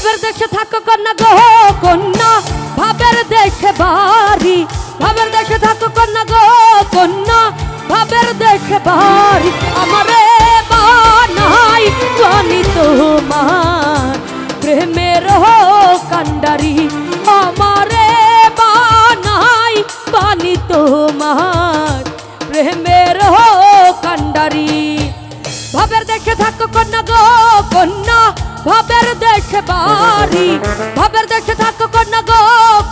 ভাবের দেশে থাকো কন্যা গো কন্যা, ভাবের দেশে বাড়ি। ভাবের দেশে থাকো কন্যা গো কন্যা, ভাবের দেশে বাড়ি। আমারে বানাই বানি তোমার প্রেমের কান্ডারি। আমারে বানাই বানি তোমার প্রেমের কান্ডারি। ভাবের দেশে থাকো কন্যা গো কন্যা, ভাবের দেশে বাড়ি। ভাবের দেশে থাকো কন্যা গো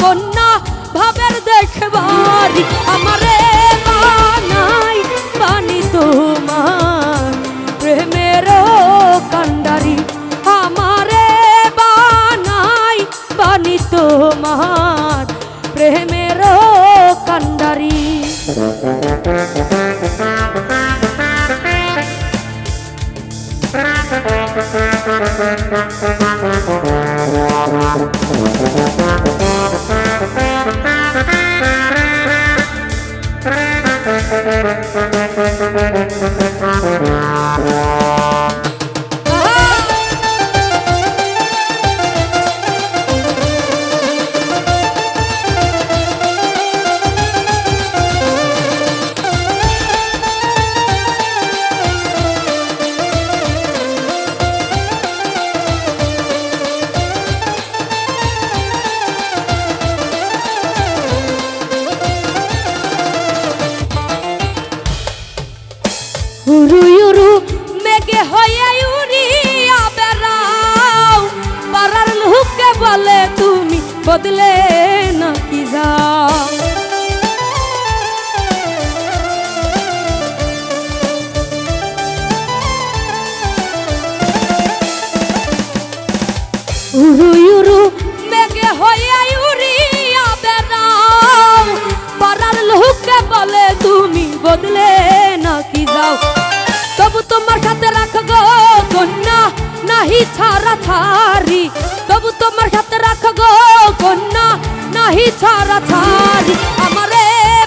কন্যা, ভাবের দেশে বাড়ি। আমারে বানাই বানি তোমার প্রেমের কান্ডারি। আমারে বানাই বানি তোমার প্রেমের কান্ডারি। উরু উরু মেঘে হয়ে উড়িয়া বেড়াও, পাড়ার লোকে বলে তুমি বদলে নাকি যাও। উরু উরু মেঘে হয়ে উড়িয়া বেড়াও, পাড়ার লোকে বলে তুমি বদলে নাকি যাও। তবু তোমার সাথে রাখো গো কন্যা নাহি ছাড়া ছাড়ি। তবু তোমার সাথে রাখো গো কন্যা নাহি ছাড়া ছাড়ি। আমারে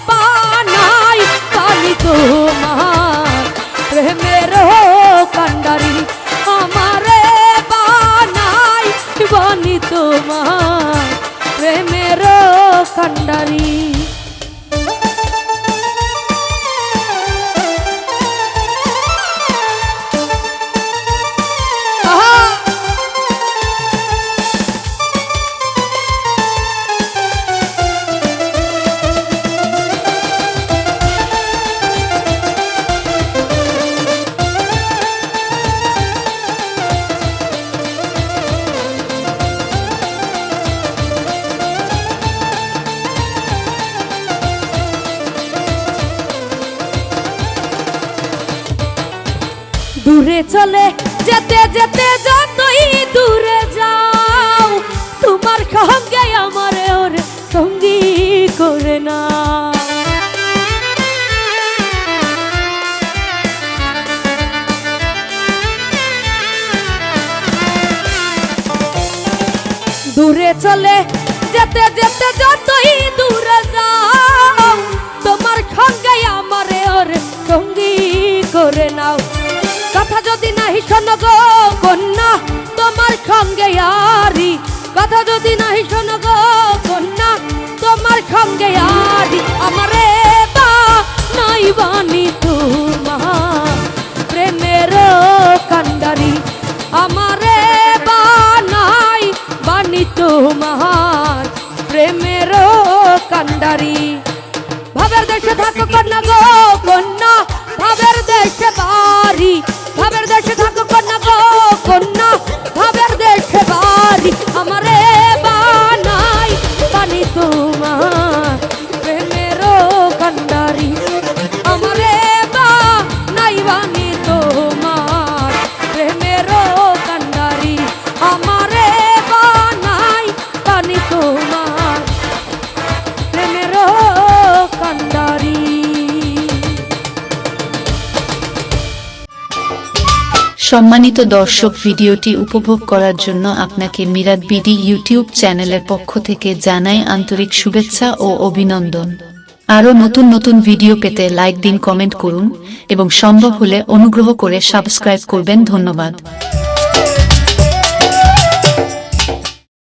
বানাই বানি তোমার প্রেমের কান্ডারি। আমারে বানাই বানি তোমার প্রেমের কান্ডারি। দূরে চলে যেতে যেতে যতই দূরে যাও, তোমার সঙ্গে আমার ওরে সঙ্গী করে না। দূরে চলে যেতে যেতে যতই দূরে যাও, তোমার সঙ্গে আমার ওরে সঙ্গী করে নাও। কথা যদি নাহি শোনো গো কন্যা তোমার সঙ্গে আরি। কথা যদি নাহি শোনো গো কন্যা তোমার সঙ্গে আরি। আমারে বানাই বানি তোমার প্রেমের কান্ডারি। আমারে বানাই বানি তোমার প্রেমের কান্ডারি। ভাবের দেশে থাকো কন্যা গো কন্যা, ভাবের দেশে বাড়ি। ভাবের দেশে থাকো কন্যা গো কন্যা, ভাবের দেশে বাড়ি। আমারে বানাই বানি তোমার প্রেমের কান্ডারি। আমারে বানাই বানি তোমার প্রেমের কান্ডারি। আমারে বানাই বানি তোমার প্রেমের কান্ডারি। সম্মানিত দর্শক, ভিডিওটি উপভোগ করার জন্য আপনাকে মিরাত বিডি ইউটিউব চ্যানেলের পক্ষ থেকে জানাই আন্তরিক শুভেচ্ছা ও অভিনন্দন। আরও নতুন নতুন ভিডিও পেতে লাইক দিন, কমেন্ট করুন এবং সম্ভব হলে অনুগ্রহ করে সাবস্ক্রাইব করবেন। ধন্যবাদ।